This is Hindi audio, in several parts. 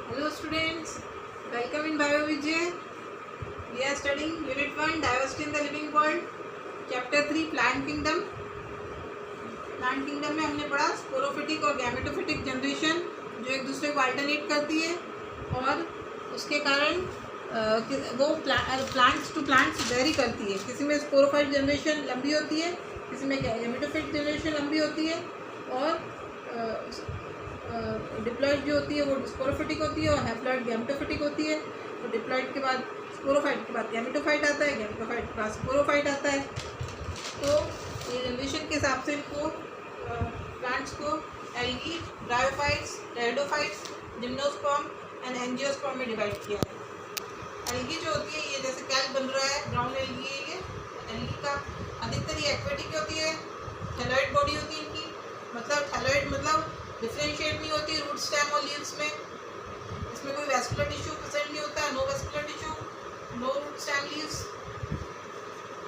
Hello students, welcome in BioVijay. We are studying Unit 1 Diversity in the Living World, Chapter 3 Plant Kingdom. Plant kingdom में हमने पढ़ा स्पोरोफिटिक और गैमेटोफिटिक जनरेशन जो एक दूसरे को अल्टरनेट करती है और उसके कारण वो प्लांट्स टू प्लांट्स वेरी करती है। किसी में स्पोरोफाइट जनरेशन लंबी होती है, किसी में गैमेटोफिटिक जनरेशन लंबी होती है और डिप्लॉइड जो होती है वो स्पोरोफिटिक होती है और हैप्लॉइड गैमेटोफिटिक होती है। तो डिप्लॉइड के बाद स्पोरोफाइट के बाद गैमेटोफाइट आता है, गैमेटोफाइट के बाद स्पोरोफाइट आता है। तो ये जनरेशन के हिसाब से इनको प्लांट्स को algae, bryophytes, pteridophytes, gymnosperm and angiosperm में डिवाइड किया है। एल्गी जो होती है ये जैसे कैल्क बन रहा है, ब्राउन एल्गी है ये एल्गी का। अधिकतर ये एक्वेटिक होती है, थैलॉइड बॉडी होती है इनकी, मतलब थैलॉइड मतलब डिफ्रेंशिएट नहीं होती रूट स्टेम और लीव्स में। इसमें कोई वेस्कुलर टिश्यू प्रेजेंट नहीं होता है, no vascular tissue, no root stem leaves.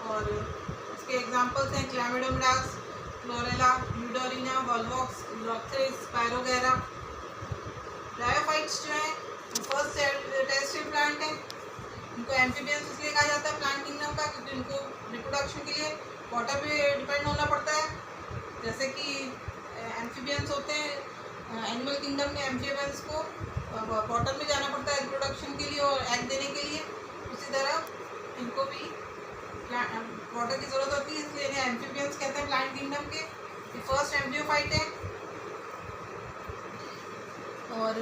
और इसके एग्जांपल्स हैं Chlamydomonas, Chlorella, Eudorina, Volvox, Ulothrix, Spirogyra. Bryophytes जो हैं फर्स्ट टेरेस्ट्रियल प्लांट हैं। इनको एम्फीबियंस इसलिए कहा जाता है प्लांट किंगडम का क्योंकि इनको रिप्रोडक्शन के लिए वाटर पे डिपेंड होना पड़ता है। जैसे कि एम्फीबियंस होते हैं एनिमल किंगडम में, एम्फीबियंस को वाटर में जाना पड़ता है रिप्रोडक्शन के लिए और एग देने के लिए। उसी तरह इनको भी वाटर की ज़रूरत होती है, इसलिए इन्हें एम्फीबियंस कहते हैं प्लांट किंगडम के। ये फर्स्ट एम्ब्रियोफाइट है। और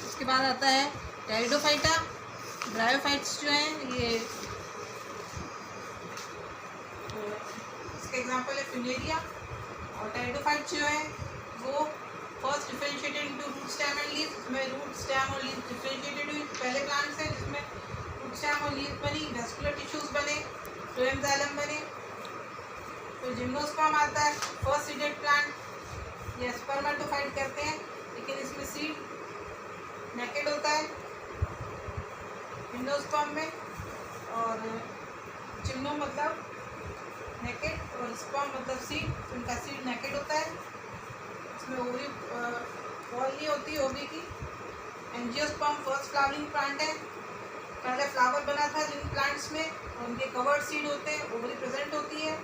उसके बाद आता है टेरिडोफाइटा। ब्रायोफाइट्स जो हैं ये इसके एग्जांपल है फिनेरिया। और टेरिडोफाइट्स जो है वो first differentiated into root stem and leaves. इसमें रूट स्टेम और लीव्स डिफरेंशिएटेड हुई। पहले प्लांट्स हैं जिसमें रूट स्टेम और लीव्स बनी, वेस्कुलर टिश्यूज बने, फ्लोएम जाइलम बने। तो जिम्नोस्पर्म आता है फर्स्ट सीडेड प्लांट। ये स्पर्मेटोफाइट कहते हैं लेकिन इसमें सीड नेकेड होता है जिम्नोस्पर्म में। और जिम्नो मतलब नेकेड और स्पर्म मतलब सीड, उनका सीड नेकेड होता है। इसमें ओवरी बॉल नहीं होती ओवरी की। एंजियोस्पर्म फर्स्ट फ्लावरिंग प्लांट है। पहले फ्लावर बना था जिन प्लांट्स में, उनके कवर्ड सीड होते हैं, ओवरी प्रेजेंट होती है।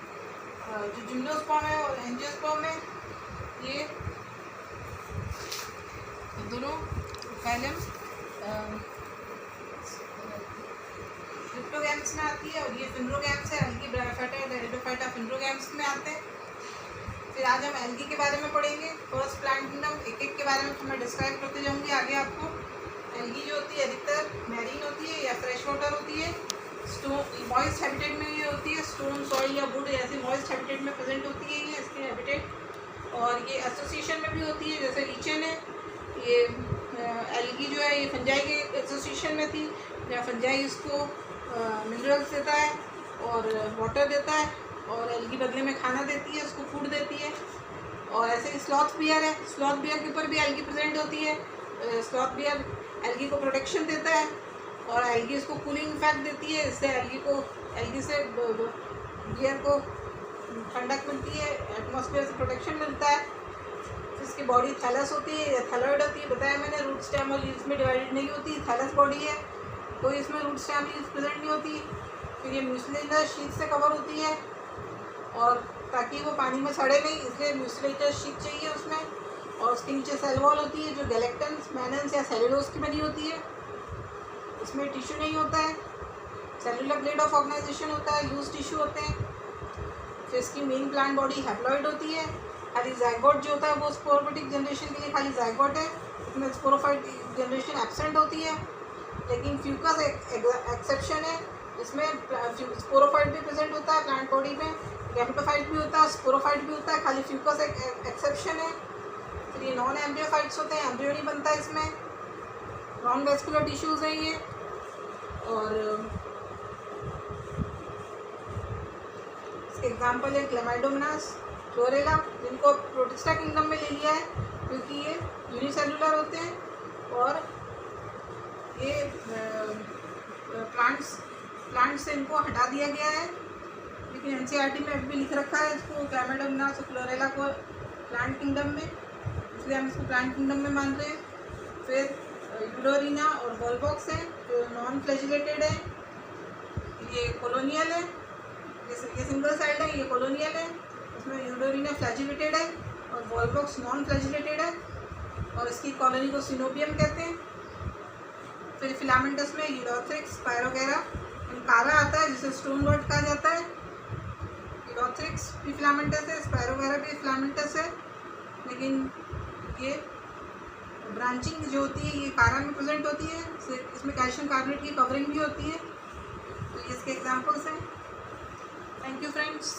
जो जिम्नोस्पर्म है और एंजियोस्पर्म है ये दोनों फैलम क्रिप्टोगैम्स में आती है और ये फिंड्रोगैम्स है। एल्गी, ब्रायोफाइटा, टेरिडोफाइटा फिंड्रोगैम्स में आते हैं। फिर आज हम एल्गी के बारे में पढ़ेंगे, फर्स्ट प्लांट किंगडम। एक एक के बारे में मैं डिस्क्राइब करते जाऊंगी आगे आपको। एल्गी जो होती है अधिकतर मैरीन होती है या फ्रेश वाटर होती है। स्टोन मॉइस्ट हैबिटेट में ये होती है, स्टोन, सॉइल या वुड ऐसे मॉइस्ट हैबिटेट में प्रेजेंट होती है ये इसके हैबिटेट। और ये एसोसिएशन में भी होती है, जैसे लीचन है ये एल्गी जो है ये फंजाई के एसोसिएशन में थी, जहाँ फंजाई इसको मिनरल्स देता है और वाटर देता है और एल्गी बदले में खाना देती है, उसको फूड देती है। और ऐसे ही स्लॉथ बियर है, स्लॉथ बियर के ऊपर भी एल्गी प्रेजेंट होती है। स्लॉथ बियर एल्गी को प्रोटेक्शन देता है और एल्गी इसको कूलिंग इफेक्ट देती है, इससे एल्गी से बियर को ठंडक मिलती है, एटमॉस्फेयर से प्रोटेक्शन मिलता है। इसकी बॉडी थैलस होती है या थैलॉइड होती है, बताया मैंने। रूट स्टेम और लीव्स में डिवाइडेड नहीं होती, थैलस बॉडी है, कोई इसमें रूट स्टेम लीव्स प्रेजेंट नहीं होती। फिर ये म्यूसिलेटस शीट से कवर होती है और ताकि वो पानी में सड़े नहीं इसलिए म्यूसिलेटस शीट चाहिए उसमें। और उसके नीचे सेल वॉल होती है जो गैलेक्टन्स, मैनन्स या सेलुलोज की बनी होती है। इसमें टिश्यू नहीं होता है, सेलुलर ग्रेड ऑफ ऑर्गेनाइजेशन होता है, लूज टिश्यू होते हैं। फिर इसकी मेन प्लांट बॉडी हैप्लॉइड होती है। खाली जाइगोट जो होता है वो स्पोरोफिटिक जनरेशन के लिए खाली जाइगोट है, इसमें स्पोरोफाइट जनरेशन एब्सेंट होती है। लेकिन फ्यूकस एक्सेप्शन है, इसमें स्पोरोफाइट भी प्रेजेंट होता है प्लांट बॉडी में, गैमेटोफाइट भी होता है, स्पोरोफाइट भी होता है, खाली फ्यूकस एक एक्सेप्शन है। फिर ये नॉन एम्ब्रियोफाइट्स होते हैं, एम्ब्रियो नहीं बनता है इसमें, नॉन वेस्कुलर टिश्यूज़ हैं ये। और इसके एग्जांपल है क्लेमाइडोमोनास, क्लोरेला, जिनको प्रोटिस्टा किंगडम में ले लिया है क्योंकि ये यूनिसेलुलर होते हैं। और ये प्लांट से इनको हटा दिया गया है, लेकिन एनसीईआरटी में अभी भी लिख रखा है इसको क्लेमाइडोमोनास और क्लोरेला को प्लांट किंगडम में, इसलिए हम इसको प्लांट किंगडम में मान रहे हैं। फिर यूडोरिना और वॉलबॉक्स है जो नॉन फ्लैजिलेटेड है, ये कॉलोनियल है, ये सिंगल साइड है, ये कॉलोनियल है, उसमें यूडोरिना फ्लैजिलेटेड है और वॉलबॉक्स नॉन फ्लैजिलेटेड है और इसकी कॉलोनी को सिनोबियम कहते हैं। फिर फिलामेंटस में यूरोथ्रिक्स, स्पायरोगेरा, कारा आता है जिसे स्टोन वर्ड कहा जाता है। यूरोथ्रिक्स भी फिलामेंटस है, स्पायरोगेरा भी फिलामेंटस है, लेकिन ये ब्रांचिंग जो होती है ये कारा में प्रेजेंट होती है, इसमें कैल्शियम कार्बोनेट की कवरिंग भी होती है। तो ये इसके एग्जांपल्स हैं। Thank you friends.